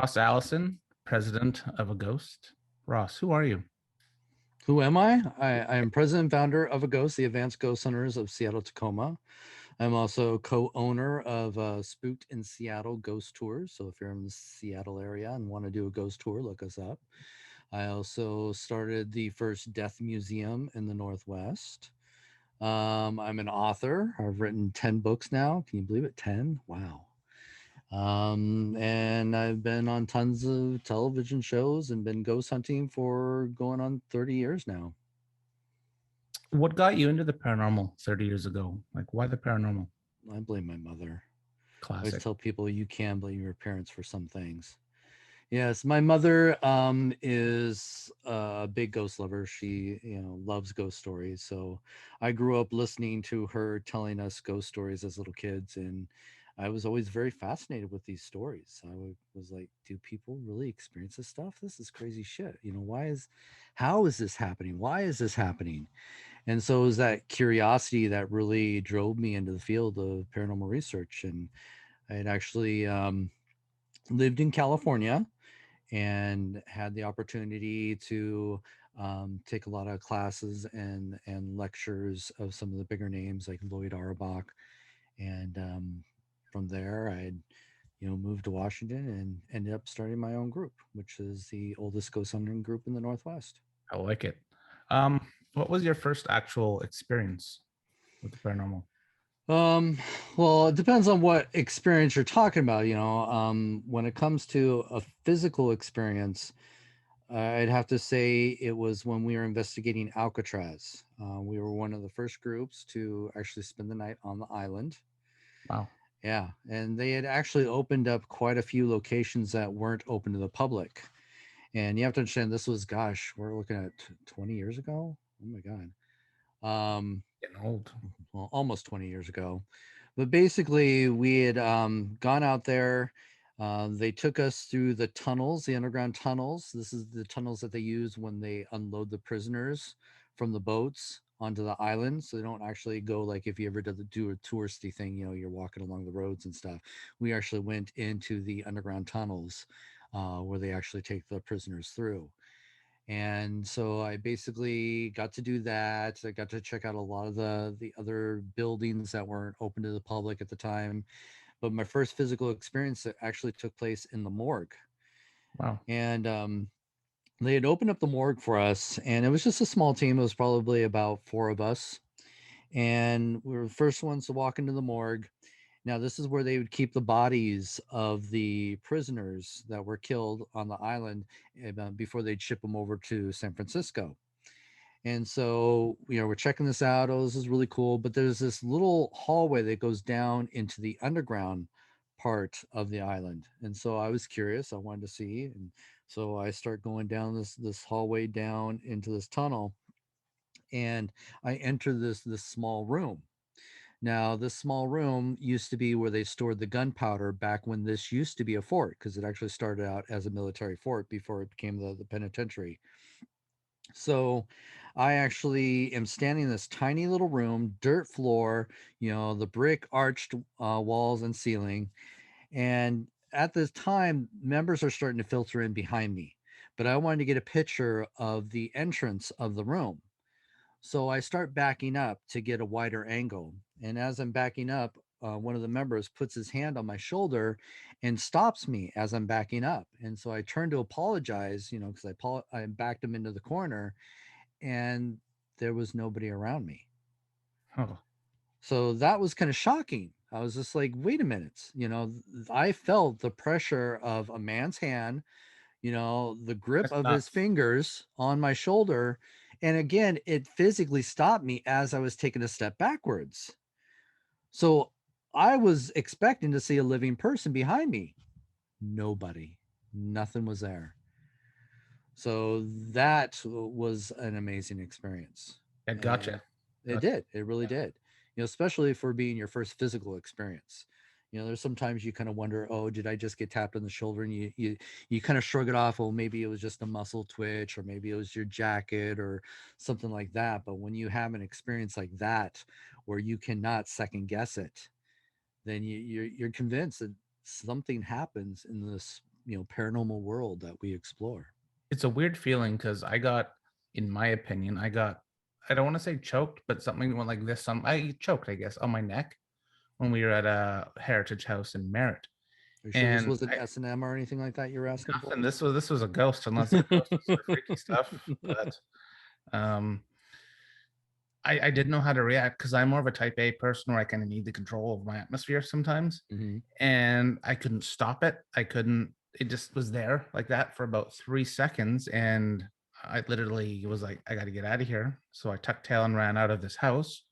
Ross Allison, president of Aghost. Ross, who are you? Who am I? I am president and founder of Aghost, the Advanced Ghost Hunters of Seattle, Tacoma. I'm also co-owner of Spooked in Seattle Ghost Tours. So if you're in the Seattle area and want to do a ghost tour, look us up. I also started the first death museum in the Northwest. I'm an author. I've written 10 books now. Can you believe it? 10? Wow. And I've been on tons of television shows and been ghost hunting for going on 30 years now. What got you into the paranormal 30 years ago? Like, why the paranormal? I blame my mother. I always Classic. tell people you can blame your parents for some things. Yes, my mother is a big ghost lover. She, loves ghost stories. So I grew up listening to her telling us ghost stories as little kids, and I was always very fascinated with these stories. Was like, do people really experience this stuff? This is crazy shit. How is this happening? Why is this happening? And so it was that curiosity that really drove me into the field of paranormal research. And I had actually lived in California and had the opportunity to take a lot of classes and lectures of some of the bigger names like Lloyd Auerbach. And from there, moved to Washington and ended up starting my own group, which is the oldest ghost hunting group in the Northwest. I like it. What was your first actual experience with the paranormal? Um, well, it depends on what experience you're talking about. When it comes to a physical experience, I'd have to say it was when we were investigating Alcatraz. We were one of the first groups to actually spend the night on the island. Wow. Yeah, and they had actually opened up quite a few locations that weren't open to the public. And you have to understand, this was, gosh, we're looking at 20 years ago. Oh my God. Getting old. Well, almost 20 years ago. But basically, we had gone out there. They took us through the tunnels, the underground tunnels. This is the tunnels that they use when they unload the prisoners from the boats onto the island. So they don't actually go like if you ever do a touristy thing, you're walking along the roads and stuff. We actually went into the underground tunnels where they actually take the prisoners through. And so I basically got to do that. I got to check out a lot of the other buildings that weren't open to the public at the time. But my first physical experience actually took place in the morgue. Wow. And they had opened up the morgue for us, and it was just a small team. It was probably about four of us. And we were the first ones to walk into the morgue. Now, this is where they would keep the bodies of the prisoners that were killed on the island before they'd ship them over to San Francisco. And so, we're checking this out. Oh, this is really cool. But there's this little hallway that goes down into the underground part of the island. And so I was curious. I wanted to see. And so I start going down this hallway down into this tunnel. And I enter this small room. Now, this small room used to be where they stored the gunpowder back when this used to be a fort, because it actually started out as a military fort before it became the penitentiary. So I actually am standing in this tiny little room, dirt floor, the brick arched walls and ceiling. And at this time, members are starting to filter in behind me. But I wanted to get a picture of the entrance of the room. So I start backing up to get a wider angle. And as I'm backing up, one of the members puts his hand on my shoulder and stops me as I'm backing up. And so I turn to apologize, because I backed him into the corner and there was nobody around me. Oh, So that was kind of shocking. I was just like, wait a minute. I felt the pressure of a man's hand, the grip that's of his nuts. fingers on my shoulder. And again, it physically stopped me as I was taking a step backwards. So I was expecting to see a living person behind me. Nobody, nothing was there. So that was an amazing experience. It And gotcha. it Gotcha. did. It really did. Especially for being your first physical experience. There's sometimes you kind of wonder, oh, did I just get tapped on the shoulder? And you kind of shrug it off. Oh, maybe it was just a muscle twitch, or maybe it was your jacket or something like that. But when you have an experience like that, where you cannot second guess it, then you're convinced that something happens in this paranormal world that we explore. It's a weird feeling because I got, in my opinion, I don't want to say choked, but something went like this. I choked, I guess, on my neck when we were at a heritage house in Merritt. Are you sure this And wasn't S&M or anything like that you're asking for? nothing. This was a ghost, unless a ghost is for freaky stuff. But um, I didn't know how to react because I'm more of a type A person where I kind of need the control of my atmosphere sometimes, Hmm. and I couldn't stop it. I couldn't. It just was there like that for about 3 seconds, and I literally was like, I got to get out of here. So I tucked tail and ran out of this house,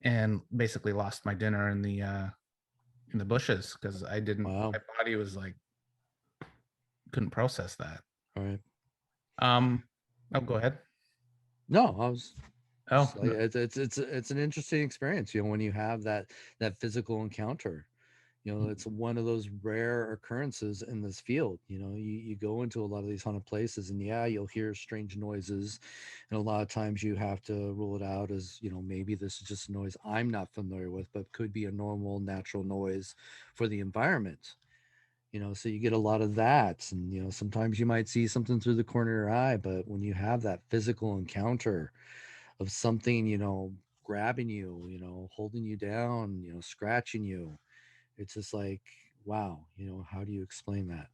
and basically lost my dinner in the bushes because I didn't. Wow. My body was like couldn't process that. All right. Um, oh, go ahead. No, I was Oh, just like, it's an interesting experience, when you have that physical encounter. It's one of those rare occurrences in this field. You go into a lot of these haunted places, and yeah, you'll hear strange noises, and a lot of times you have to rule it out as, maybe this is just a noise I'm not familiar with, but could be a normal, natural noise for the environment. So you get a lot of that, and sometimes you might see something through the corner of your eye, but when you have that physical encounter of something, grabbing you, holding you down, scratching you, it's just like, wow, how do you explain that?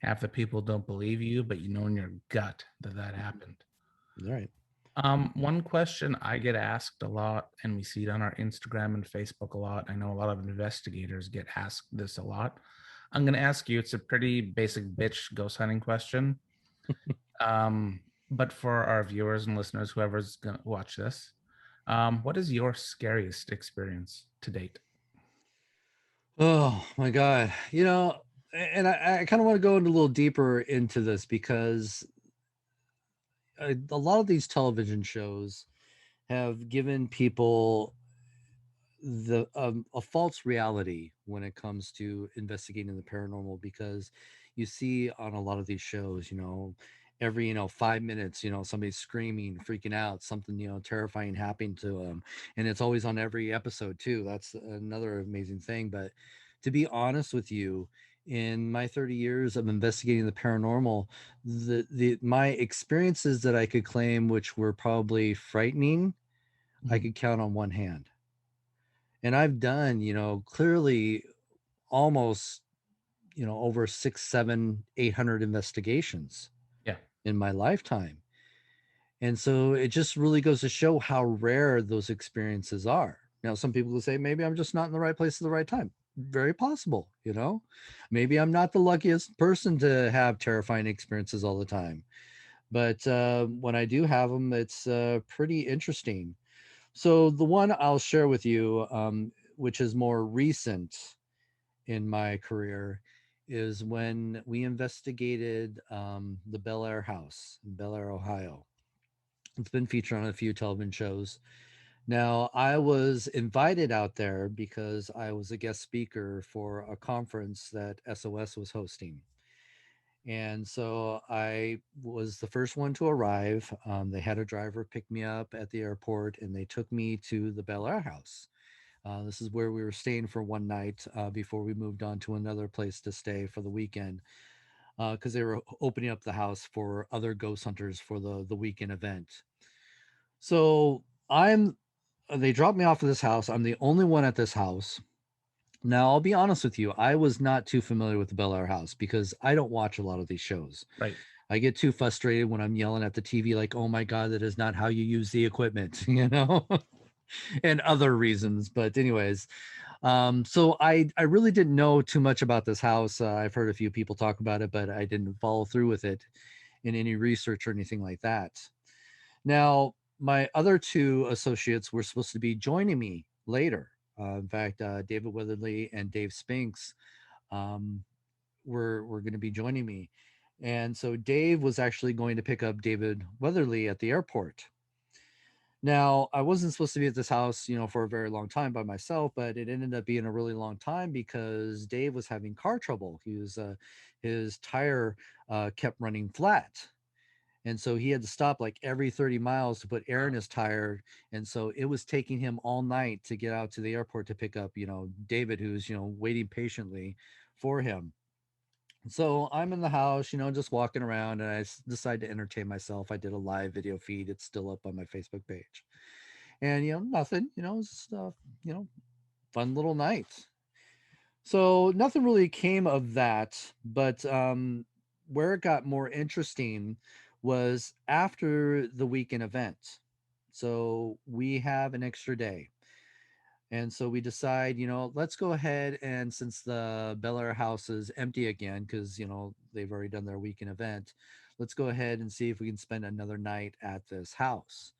half the people don't believe you, but you know in your gut that that happened. All right. One question I get asked a lot, and we see it on our Instagram and Facebook a lot. I know a lot of investigators get asked this a lot. I'm going to ask you, it's a pretty basic bitch ghost hunting question. But for our viewers and listeners, whoever's going to watch this, what is your scariest experience to date? Oh my God. And I kind of want to go into a little deeper into this because a lot of these television shows have given people a false reality when it comes to investigating the paranormal, because you see on a lot of these shows, every 5 minutes, somebody's screaming, freaking out, something terrifying happening to them, and it's always on every episode too. That's another amazing thing. But to be honest with you, in my 30 years of investigating the paranormal, the my experiences that I could claim, which were probably frightening, I Mhm. could count on one hand. And I've done, clearly almost, over six, seven, 800 investigations Yeah. in my lifetime. And so it just really goes to show how rare those experiences are. Now, some people will say, maybe I'm just not in the right place at the right time. Very possible, Maybe I'm not the luckiest person to have terrifying experiences all the time. But when I do have them, it's pretty interesting. So the one I'll share with you, which is more recent in my career, is when we investigated the Bel Air house in Bel Air, Ohio. It's been featured on a few television shows. Now, I was invited out there because I was a guest speaker for a conference that SOS was hosting. And so I was the first one to arrive. They had a driver pick me up at the airport, and they took me to the Bel Air house. This is where we were staying for one night before we moved on to another place to stay for the weekend, because they were opening up the house for other ghost hunters for the weekend event. So they dropped me off at this house. I'm the only one at this house. Now, I'll be honest with you, I was not too familiar with the Bel Air house because I don't watch a lot of these shows. Right. I get too frustrated when I'm yelling at the TV, like, oh my God, that is not how you use the equipment, and other reasons. But, anyways, so I really didn't know too much about this house. I've heard a few people talk about it, but I didn't follow through with it in any research or anything like that. Now, my other two associates were supposed to be joining me later. In fact, David Weatherly and Dave Spinks um, were going to be joining me. And so Dave was actually going to pick up David Weatherly at the airport. Now, I wasn't supposed to be at this house, for a very long time by myself, but it ended up being a really long time because Dave was having car trouble. His tire kept running flat. And so he had to stop like every 30 miles to put air in his tire. And so it was taking him all night to get out to the airport to pick up, David, who's, waiting patiently for him. So I'm in the house, just walking around, and decide to entertain myself. I did a live video feed. It's still up on my Facebook page. And, nothing, it's just, you know, fun little night. So nothing really came of that, but where it got more interesting was after the weekend event. So we have an extra day. And so we decide, let's go ahead, and since the Bel Air house is empty again, because, they've already done their weekend event, let's go ahead and see if we can spend another night at this house.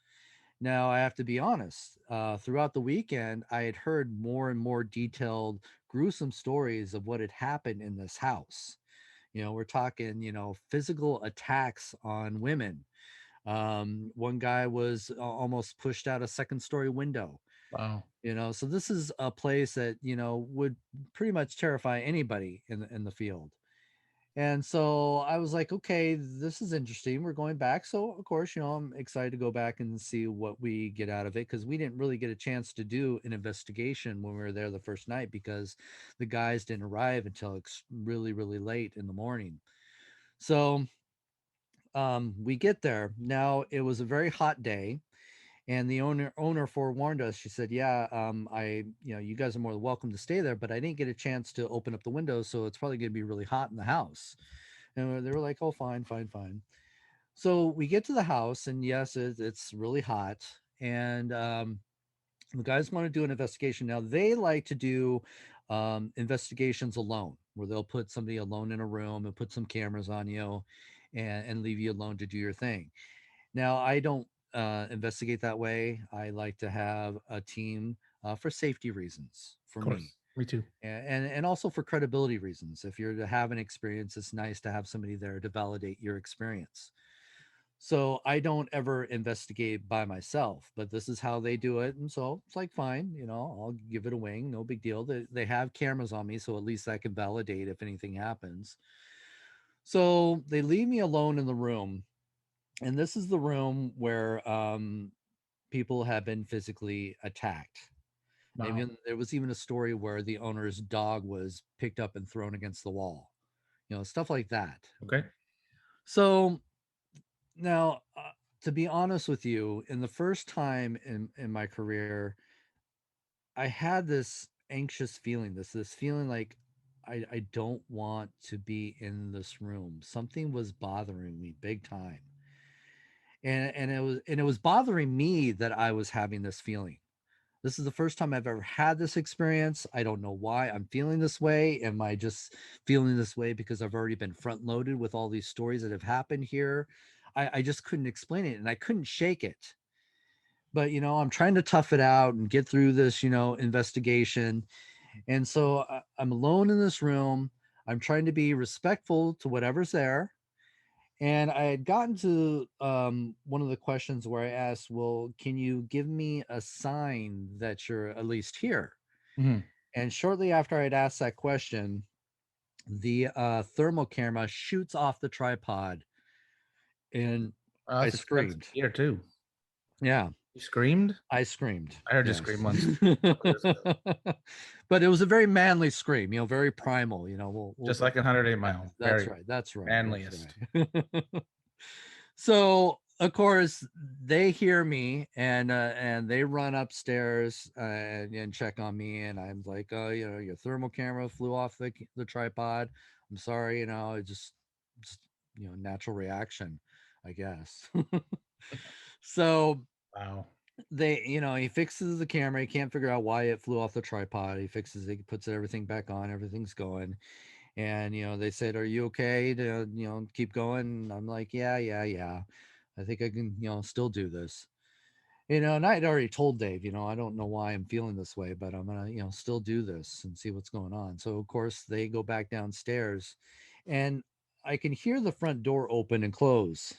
Now, I have to be honest, throughout the weekend, I had heard more and more detailed, gruesome stories of what had happened in this house. We're talking, physical attacks on women. One guy was almost pushed out a second story window. Wow. So this is a place that, would pretty much terrify anybody in the field. And so I was like, okay, this is interesting. We're going back. So, of course, I'm excited to go back and see what we get out of it, because we didn't really get a chance to do an investigation when we were there the first night, because the guys didn't arrive until really, really late in the morning. So we get there. Now, it was a very hot day, and the owner forewarned us. She said, yeah, you guys are more than welcome to stay there, but I didn't get a chance to open up the windows, so it's probably going to be really hot in the house. And they were like, oh, fine, fine, fine. So we get to the house, and yes, it's really hot. And the guys want to do an investigation. Now, they like to do investigations alone, where they'll put somebody alone in a room and put some cameras on you, and leave you alone to do your thing. Now, I don't investigate that way. I like to have a team for safety reasons for Of me, course. Me too. and also for credibility reasons. If you're to have an experience, it's nice to have somebody there to validate your experience. So I don't ever investigate by myself, but this is how they do it. And so it's like, fine, I'll give it a wing. No big deal. They have cameras on me, so at least I can validate if anything happens. So they leave me alone in the room. And this is the room where people have been physically attacked. Wow. Even there was even a story where the owner's dog was picked up and thrown against the wall, stuff like that. Okay. So now, to be honest with you, in the first time in my career, I had this anxious feeling, this feeling like I don't want to be in this room. Something was bothering me big time. And it was bothering me that I was having this feeling. This is the first time I've ever had this experience. I don't know why I'm feeling this way. Am I just feeling this way because I've already been front loaded with all these stories that have happened here? I just couldn't explain it, and I couldn't shake it. But I'm trying to tough it out and get through this, investigation. And so I'm alone in this room. I'm trying to be respectful to whatever's there. And I had gotten to one of the questions where I asked, well, can you give me a sign that you're at least here? Mhm. And shortly after I'd asked that question, the thermal camera shoots off the tripod, and Oh, I that's expensive screamed. gear too. Yeah, You screamed? I screamed. I heard you scream Yes. once a couple years ago. But it was a very manly scream, very primal, Just like in 108 yeah, Mile. that's Very right. That's right. That's manliest. right. So of course they hear me, and they run upstairs, and check on me, and I'm like, oh, your thermal camera flew off the tripod. I'm sorry, it just natural reaction, I guess. So Wow. he fixes the camera. He can't figure out why it flew off the tripod. He fixes it, puts everything back on, everything's going. And they said, are you okay to keep going? And I'm like, yeah, yeah, yeah, I think I can still do this. And I had already told Dave, I don't know why I'm feeling this way, but I'm gonna still do this and see what's going on. So of course they go back downstairs, and I can hear the front door open and close.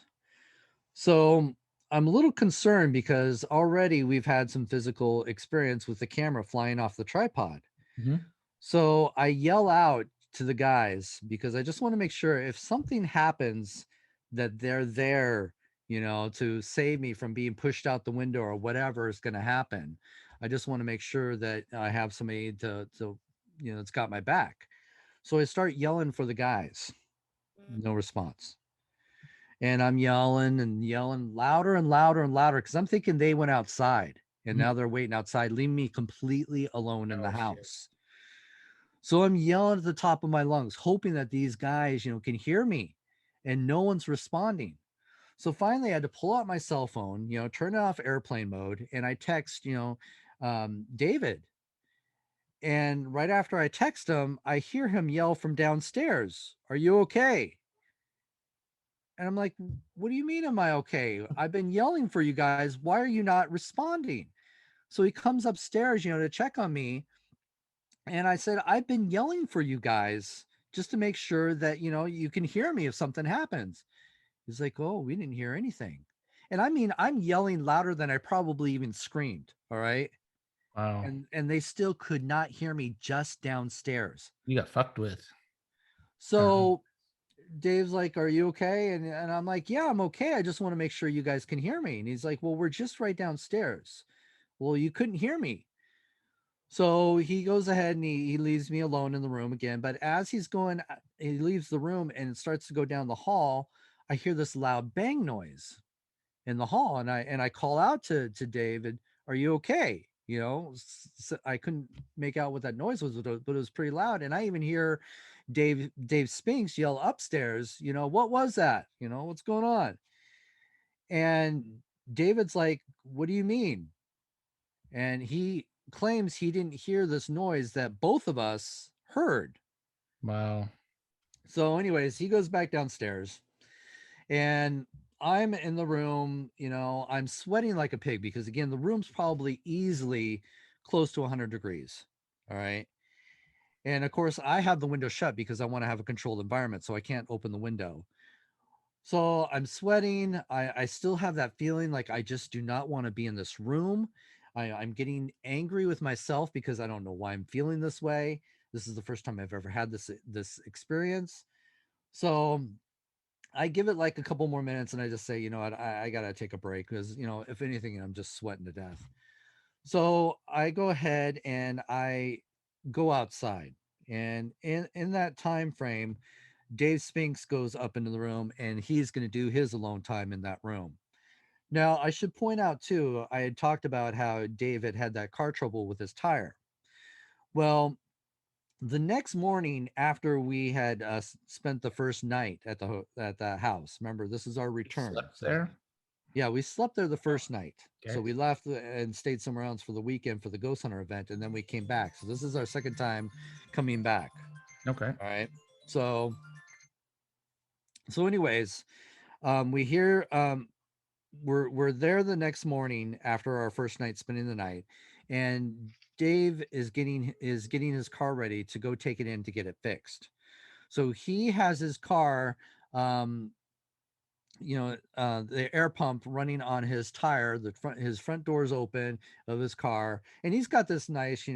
So I'm a little concerned, because already we've had some physical experience with the camera flying off the tripod. Mhm. So I yell out to the guys, because I just want to make sure if something happens, that they're there, to save me from being pushed out the window or whatever is going to happen. I just want to make sure that I have somebody to it's got my back. So I start yelling for the guys. No response. And I'm yelling and yelling louder and louder and louder because I'm thinking they went outside and Mm. now they're waiting outside, leaving me completely alone in the Oh shit. house. So I'm yelling at the top of my lungs, hoping that these guys, can hear me, and no one's responding. So finally, I had to pull out my cell phone, turn it off airplane mode, and I text, David. And right after I text him, I hear him yell from downstairs, "Are you okay?" And I'm like, "What do you mean, am I okay? I've been yelling for you guys. Why are you not responding?" So he comes upstairs, to check on me. And I said, "I've been yelling for you guys just to make sure that, you can hear me if something happens." He's like, "Oh, we didn't hear anything." And I mean, I'm yelling louder than I probably even screamed. All right. Wow. And they still could not hear me just downstairs. You got fucked with. Um, So Dave's like, "Are you okay?" And I'm like, "Yeah, I'm okay. I just want to make sure you guys can hear me." And he's like, "Well, we're just right downstairs." "Well, you couldn't hear me." So he goes ahead and he leaves me alone in the room again. But as he's going, he leaves the room and starts to go down the hall. I hear this loud bang noise in the hall, and I call out to David, "Are you okay?" I couldn't make out what that noise was, but it was pretty loud. And I even hear Dave Spinks yell upstairs, "What was that? What's going on?" And David's like, "What do you mean?" And he claims he didn't hear this noise that both of us heard. wow. So, anyways, he goes back downstairs, and I'm in the room. I'm sweating like a pig because, again, the room's probably easily close to 100 degrees. All right. And of course, I have the window shut because I want to have a controlled environment. So I can't open the window. So I'm sweating. I still have that feeling like I just do not want to be in this room. I'm getting angry with myself because I don't know why I'm feeling this way. This is the first time I've ever had this experience. So I give it like a couple more minutes and I just say, you know what, I gotta take a break because if anything, I'm just sweating to death. So I go ahead and I go outside. And in that time frame, Dave Spinks goes up into the room and he's going to do his alone time in that room. Now, I should point out too, I had talked about how Dave had that car trouble with his tire. Well, the next morning after we had spent the first night at the house, remember this is our You return. slept So there? yeah, we slept there the Oh, first night. So okay. we left and stayed somewhere else for the weekend for the Ghost Hunter event, and then we came back. So this is our second time coming back. Okay. All right. So anyways, we hear we're there the next morning after our first night spending the night, and Dave is getting his car ready to go take it in to get it fixed. So he has his car, um, the air pump running on his tire. His front doors open of his car, and he's got this nice,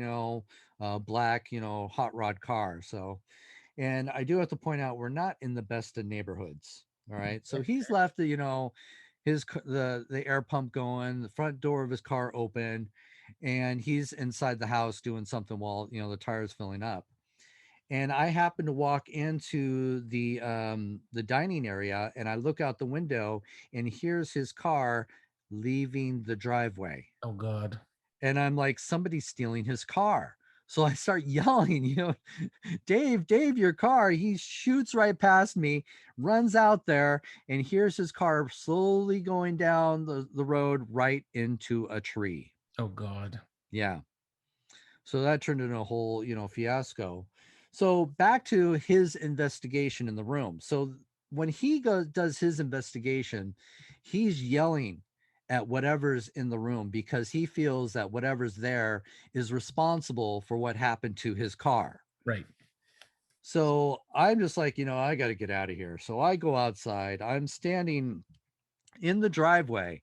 black, hot rod car. So, and I do have to point out we're not in the best of neighborhoods. All right, so Okay. he's left the air pump going, the front door of his car open, and he's inside the house doing something while the tire's filling up. And I happen to walk into the dining area, and I look out the window, and here's his car leaving the driveway. Oh God. And I'm like, somebody's stealing his car. So I start yelling, "Dave, your car." He shoots right past me, runs out there, and here's his car slowly going down the road right into a tree. Oh God. Yeah. So that turned into a whole, fiasco. So back to his investigation in the room. So when he does his investigation, he's yelling at whatever's in the room because he feels that whatever's there is responsible for what happened to his car. Right. So I'm just like, I got to get out of here. So I go outside. I'm standing in the driveway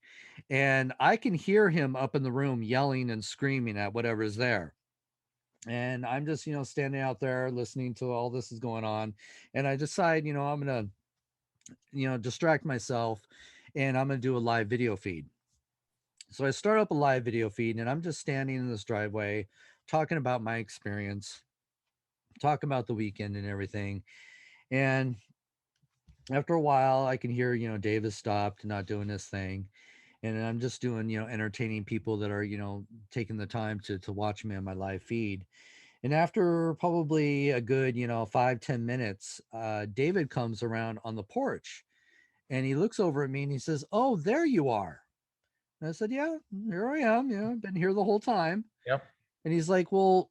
and I can hear him up in the room yelling and screaming at whatever's there. And I'm just standing out there listening to all this is going on, and I decide I'm gonna distract myself, and I'm gonna do a live video feed. So I start up a live video feed, and I'm just standing in this driveway talking about my experience, talking about the weekend and everything. And after a while, I can hear, Dave has stopped, not doing this thing. And I'm just doing, entertaining people that are, taking the time to watch me on my live feed. And after probably a good, 5-10 minutes, David comes around on the porch and he looks over at me and he says, "Oh, there you are." And I said, "Yeah, here I am. I've been here the whole time." Yep. And he's like, "Well,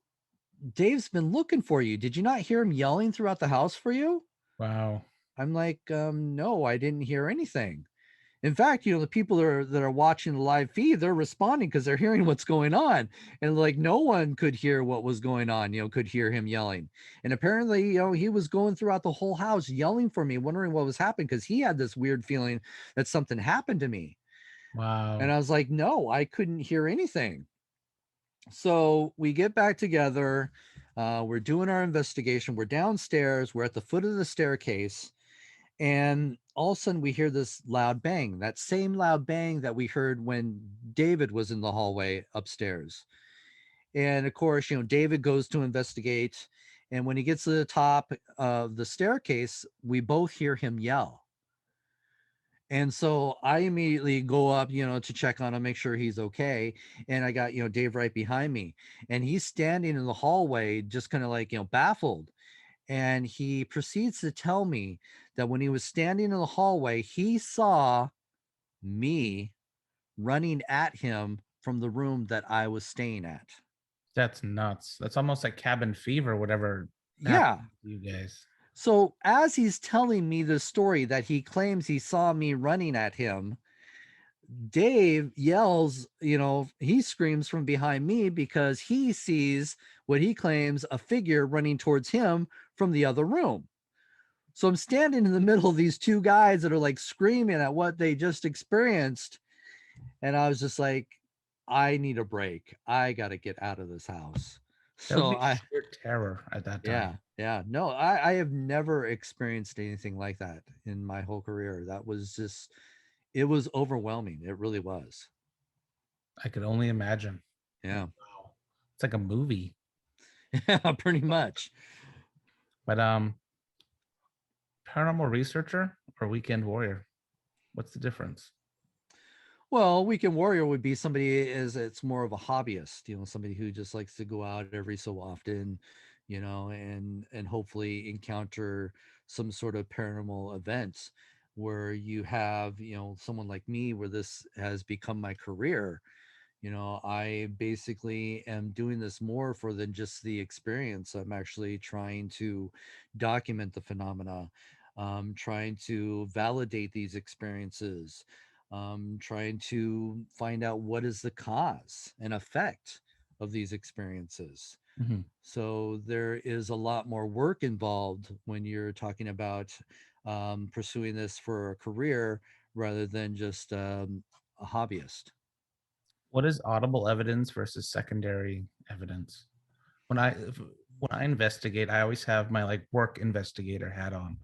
Dave's been looking for you. Did you not hear him yelling throughout the house for you?" Wow. I'm like, "No, I didn't hear anything." In fact, the people that are watching the live feed, they're responding because they're hearing what's going on. And like no one could hear what was going on, could hear him yelling. And apparently, he was going throughout the whole house yelling for me, wondering what was happening because he had this weird feeling that something happened to me. And Wow. I was like, no, I couldn't hear anything. So we get back together. We're doing our investigation. We're downstairs. We're at the foot of the staircase. And all of a sudden, we hear this loud bang, that same loud bang that we heard when David was in the hallway upstairs. And of course, David goes to investigate. And when he gets to the top of the staircase, we both hear him yell. And so I immediately go up, to check on him, make sure he's okay. And I got, Dave right behind me. And he's standing in the hallway, just kind of like, baffled. And he proceeds to tell me that when he was standing in the hallway, he saw me running at him from the room that I was staying at. That's nuts. That's almost like cabin fever, whatever happened Yeah. to you guys. So as he's telling me the story that he claims he saw me running at him, Dave yells, he screams from behind me because he sees what he claims a figure running towards him from the other room. So I'm standing in the middle of these two guys that are like screaming at what they just experienced. And I was just like, I need a break. I got to get out of this house. That would So be sheer terror at that yeah, time. yeah. No, I have never experienced anything like that in my whole career. That was just, it was overwhelming. It really was. I could only imagine. Yeah. Wow. It's like a movie. Yeah, pretty much. But paranormal researcher or weekend warrior? What's the difference? Well, weekend warrior would be somebody is it's more of a hobbyist, somebody who just likes to go out every so often, and hopefully encounter some sort of paranormal events where you have, someone like me where this has become my career. I basically am doing this more for than just the experience. I'm actually trying to document the phenomena, trying to validate these experiences, trying to find out what is the cause and effect of these experiences. Mhm. So there is a lot more work involved when you're talking about pursuing this for a career rather than just a hobbyist. What is audible evidence versus secondary evidence? When I investigate, I always have my like work investigator hat on.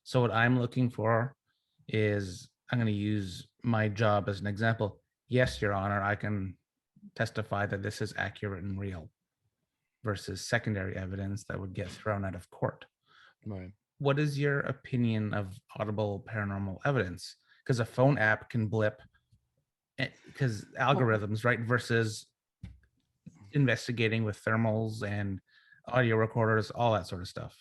So what I'm looking for is I'm going to use my job as an example. Yes, Your Honor, I can testify that this is accurate and real versus secondary evidence that would get thrown out of court. Right. What is your opinion of audible paranormal evidence? Because a phone app can blip because Well, algorithms, right? Versus investigating with thermals and audio recorders, all that sort of stuff.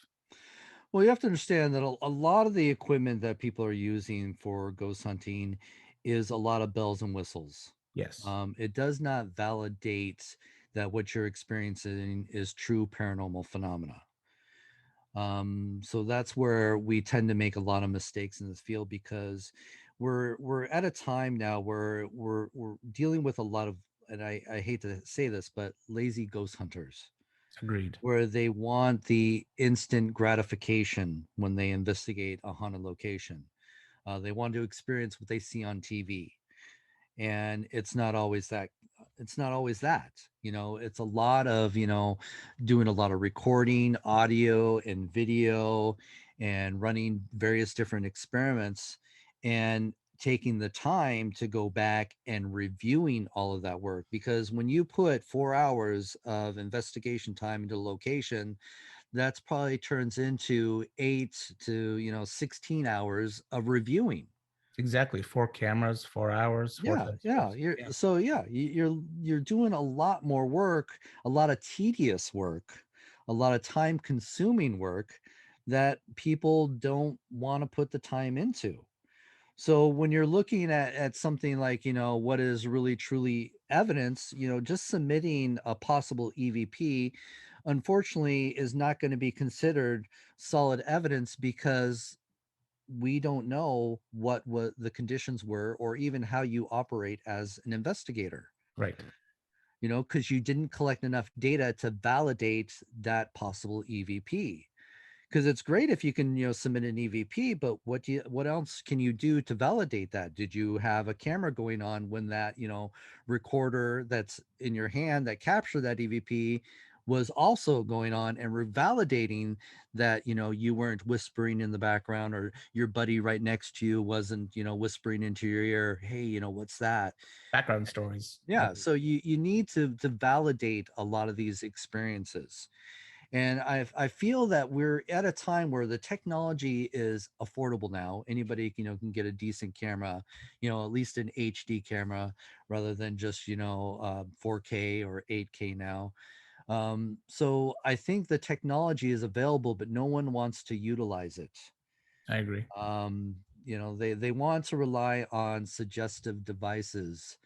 well, you have to understand that a lot of the equipment that people are using for ghost hunting is a lot of bells and whistles. Yes. It does not validate that what you're experiencing is true paranormal phenomena. So that's where we tend to make a lot of mistakes in this field because we're at a time now where we're dealing with a lot of, and I hate to say this, but lazy ghost hunters Agreed. where they want the instant gratification when they investigate a haunted location. They want to experience what they see on TV, and it's not always that. It's a lot of doing a lot of recording audio and video and running various different experiments and taking the time to go back and reviewing all of that work, because when you put 4 hours of investigation time into a location, that's probably turns into 8 to 16 hours of reviewing. Exactly. 4 cameras, 4 hours, four Yeah, times yeah. six. You're Yeah. so yeah, you're doing a lot more work, a lot of tedious work, a lot of time consuming work that people don't want to put the time into. So when you're looking at something like, what is really truly evidence, just submitting a possible EVP, unfortunately, is not going to be considered solid evidence because we don't know what the conditions were or even how you operate as an investigator, Right. because you didn't collect enough data to validate that possible EVP. Because it's great if you can submit an EVP, but what else can you do to validate that? Did you have a camera going on when that recorder that's in your hand that captured that EVP was also going on and revalidating that you weren't whispering in the background, or your buddy right next to you wasn't whispering into your ear, hey, what's that? Background stories. Yeah, so you need to validate a lot of these experiences. And I feel that we're at a time where the technology is affordable now. Anybody, can get a decent camera, at least an HD camera, rather than just 4K or 8K now. So I think the technology is available, but no one wants to utilize it. I agree. They want to rely on suggestive devices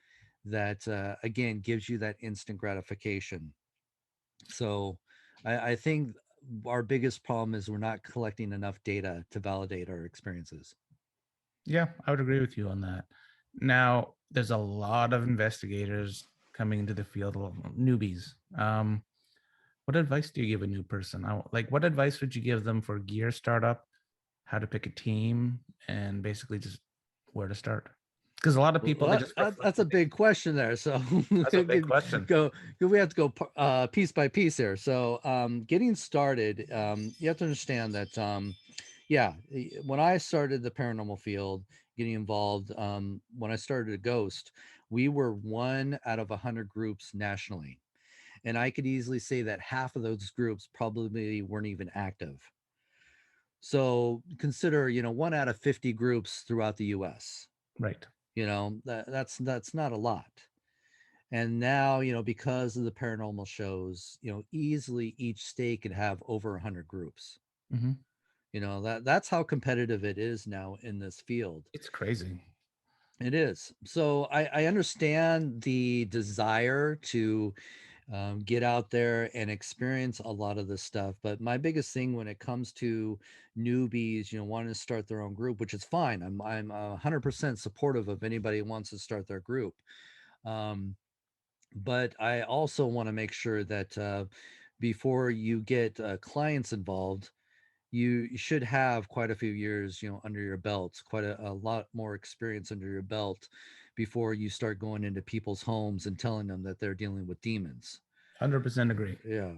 that again gives you that instant gratification. So I think our biggest problem is we're not collecting enough data to validate our experiences. Yeah, I would agree with you on that. Now, there's a lot of investigators coming into the field, newbies. What advice do you give a new person? Like, what advice would you give them for gear startup, how to pick a team, and basically just where to start? Because a lot of people, they Well, just go for that's a big question there. So that's a big question. go, we have to go piece by piece here. So getting started, you have to understand that yeah, when I started the paranormal field, getting involved, when I started a Ghost, we were one out of 100 groups nationally. And I could easily say that half of those groups probably weren't even active. So consider, one out of 50 groups throughout the US. Right. That's not a lot. And now, because of the paranormal shows, easily each state could have over 100 groups. Hmm. That's how competitive it is now in this field. It's crazy. It is. So I understand the desire to get out there and experience a lot of this stuff. But my biggest thing when it comes to newbies, wanting to start their own group, which is fine. I'm 100% supportive of anybody who wants to start their group. Um, but I also want to make sure that before you get clients involved, you should have quite a few years, under your belt, quite a lot more experience under your belt before you start going into people's homes and telling them that they're dealing with demons. 100% agree. Yeah.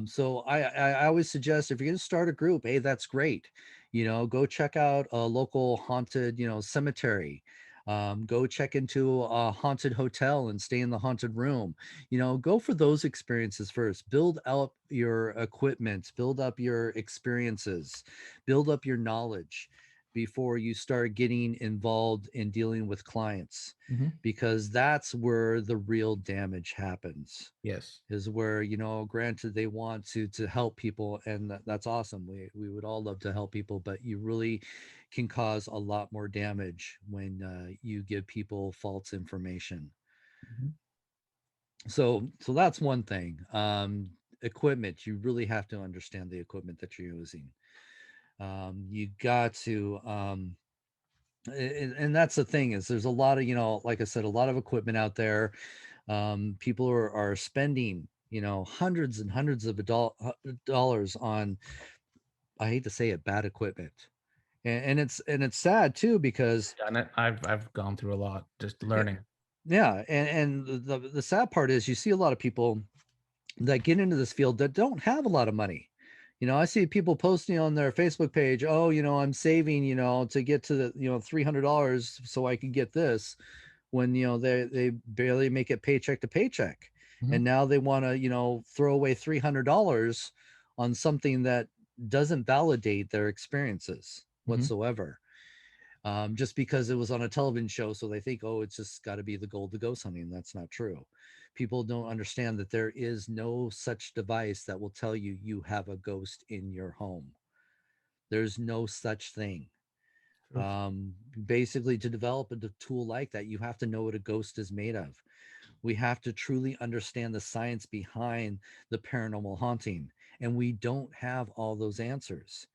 So I always suggest if you're going to start a group, hey, that's great. Go check out a local haunted, cemetery. Go check into a haunted hotel and stay in the haunted room. Go for those experiences first. Build up your equipment, build up your experiences, build up your knowledge before you start getting involved in dealing with clients, Hmm. because that's where the real damage happens. Yes. Is where, granted they want to help people, and that's awesome. We would all love to help people, but you really can cause a lot more damage when you give people false information. Mhm. So that's one thing. Equipment, you really have to understand the equipment that you're using. You got to and that's the thing, is there's a lot of, like I said, a lot of equipment out there. People are spending, hundreds and hundreds of dollars on, I hate to say it, bad equipment. And it's sad too, because Done it. I've gone through a lot just yeah, learning. yeah, and the sad part is you see a lot of people that get into this field that don't have a lot of money. I see people posting on their Facebook page, oh, I'm saving, to get to the, $300 so I can get this, when they barely make it paycheck to paycheck, Mhm. and now they want to throw away $300 on something that doesn't validate their experiences Hmm. whatsoever. Just because it was on a television show, so they think, oh, it's just got to be the gold to go hunting. That's not true. People don't understand that there is no such device that will tell you you have a ghost in your home. There's no such thing. True. Basically, to develop a tool like that, you have to know what a ghost is made of. We have to truly understand the science behind the paranormal haunting, and we don't have all those answers.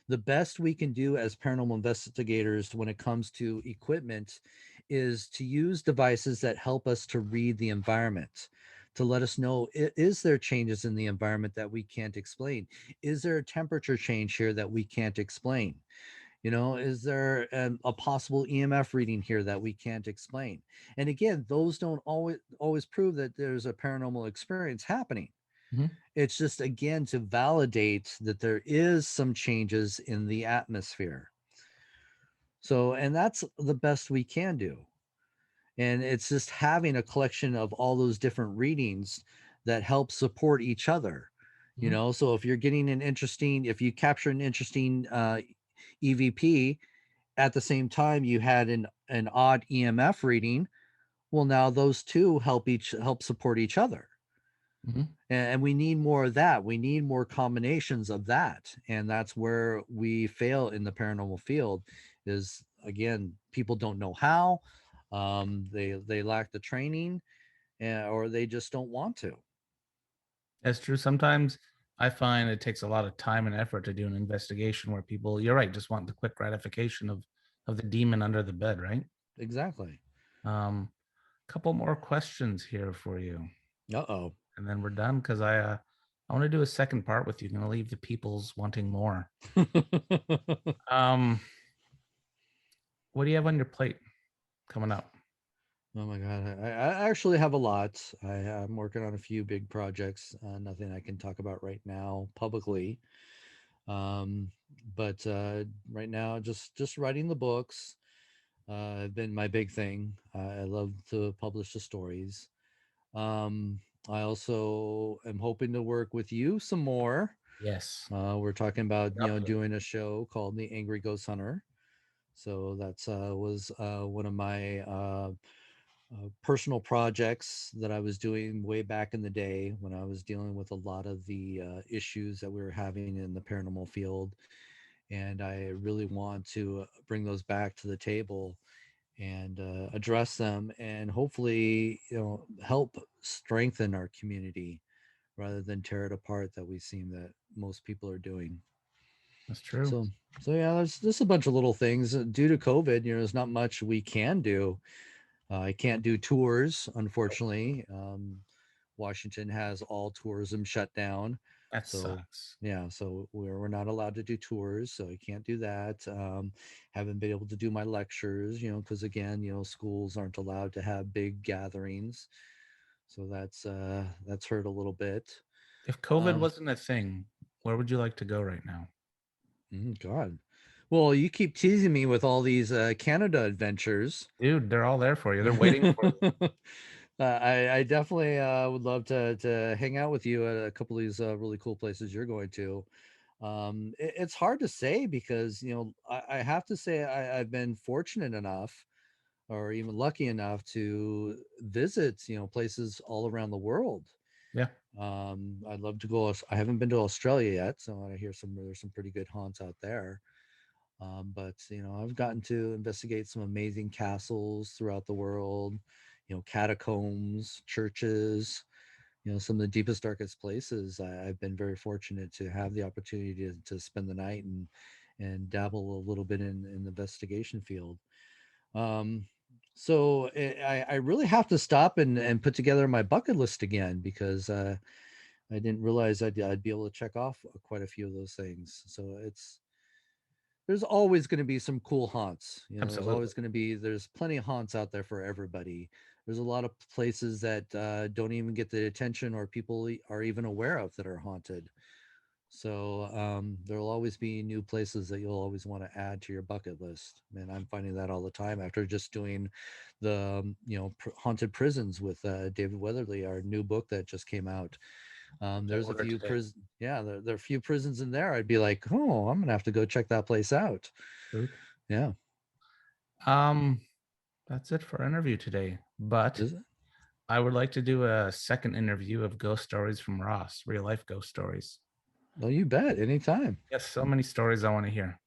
The best we can do as paranormal investigators when it comes to equipment is to use devices that help us to read the environment, to let us know, is there changes in the environment that we can't explain? Is there a temperature change here that we can't explain? Is there a possible EMF reading here that we can't explain? And again, those don't always prove that there's a paranormal experience happening. Hmm. It's just, again, to validate that there is some changes in the atmosphere. So, and that's the best we can do. And it's just having a collection of all those different readings that help support each other. Hmm. So if you capture an interesting EVP, at the same time you had an odd EMF reading, well, now those two help support each other. Hmm. And we need more of that. We need more combinations of that, and that's where we fail in the paranormal field. Is, again, people don't know how. They lack the training, or they just don't want to. That's true. Sometimes I find it takes a lot of time and effort to do an investigation where people, you're right, just want the quick gratification of the demon under the bed, right? Exactly. Couple more questions here for you, Uh-oh. and then we're done because I want to do a second part with you. I'm gonna leave the people's wanting more. Oh Um, what do you have on your plate coming up? my god, I actually have a lot. I'm working on a few big projects, nothing I can talk about right now publicly. um but right now, just writing the books have been my big thing. I love to publish the stories. um I also am hoping to work with you some more. Yes. We're talking about, Up. doing a show called The Angry Ghost Hunter. So that's was one of my personal projects that I was doing way back in the day when I was dealing with a lot of the issues that we were having in the paranormal field. And I really want to bring those back to the table and address them, and hopefully, help strengthen our community rather than tear it apart that we seem that most people are doing. That's true. So yeah, there's just a bunch of little things. Due to COVID, there's not much we can do. I can't do tours, unfortunately. Washington has all tourism shut down. That So, sucks. yeah, so we're not allowed to do tours. So I can't do that. Haven't been able to do my lectures, because again, schools aren't allowed to have big gatherings. So that's hurt a little bit. If COVID Um, wasn't a thing, where would you like to go right now? God. Well, you keep teasing me with all these Canada adventures. Dude, they're all there for you. They're waiting for you. I definitely would love to hang out with you at a couple of these really cool places you're going to. It's hard to say because I have to say I've been fortunate enough, or even lucky enough, to visit places all around the world. Yeah, I'd love to go. I haven't been to Australia yet, so I hear there's some pretty good haunts out there. But I've gotten to investigate some amazing castles throughout the world, catacombs, churches, some of the deepest, darkest places. I've been very fortunate to have the opportunity to spend the night and dabble a little bit in the investigation field. Um, so I really have to stop and put together my bucket list again, because I didn't realize I'd be able to check off quite a few of those things. So there's always going to be some cool haunts. absolutely. There's plenty of haunts out there for everybody. There's a lot of places that don't even get the attention, or people are even aware of, that are haunted. So there'll always be new places that you'll always want to add to your bucket list. And I'm finding that all the time after just doing the haunted prisons with David Weatherly, our new book that just came out. I There's a ordered few today. there are a few prisons in there. I'd be like, oh, I'm gonna have to go check that place out. Food. Yeah. Um, that's it for our interview today. But Is it? I would like to do a second interview of ghost stories from Ross, real life ghost stories. Well, you bet. Anytime. Yes, so many stories I want to hear.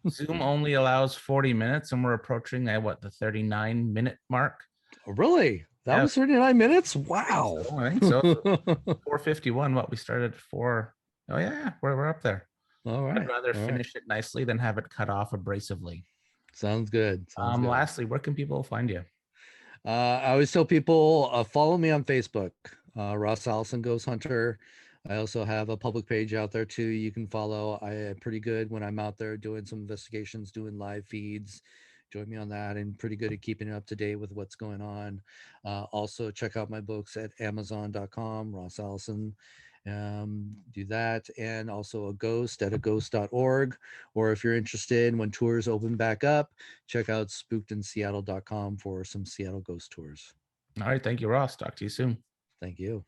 Zoom only allows 40 minutes, and we're approaching the 39-minute mark. Really? That Yeah, was 39 minutes? Wow. I think so. 4:51. What we started at 4. Oh yeah, we're up there. All I'd right. rather All right. finish it nicely than have it cut off abrasively. Sounds good. Sounds good. Lastly, where can people find you? I always tell people follow me on Facebook, Ross Allison Ghost Hunter. I also have a public page out there too. You can follow. I am pretty good when I'm out there doing some investigations, doing live feeds. Join me on that, and pretty good at keeping up to date with what's going on. Also, check out my books at Amazon.com, Ross Allison. Do that, and also a ghost at aghost.org. Or if you're interested, when tours open back up, check out spookedinseattle.com for some Seattle ghost tours. All right, thank you, Ross. Talk to you soon. Thank you.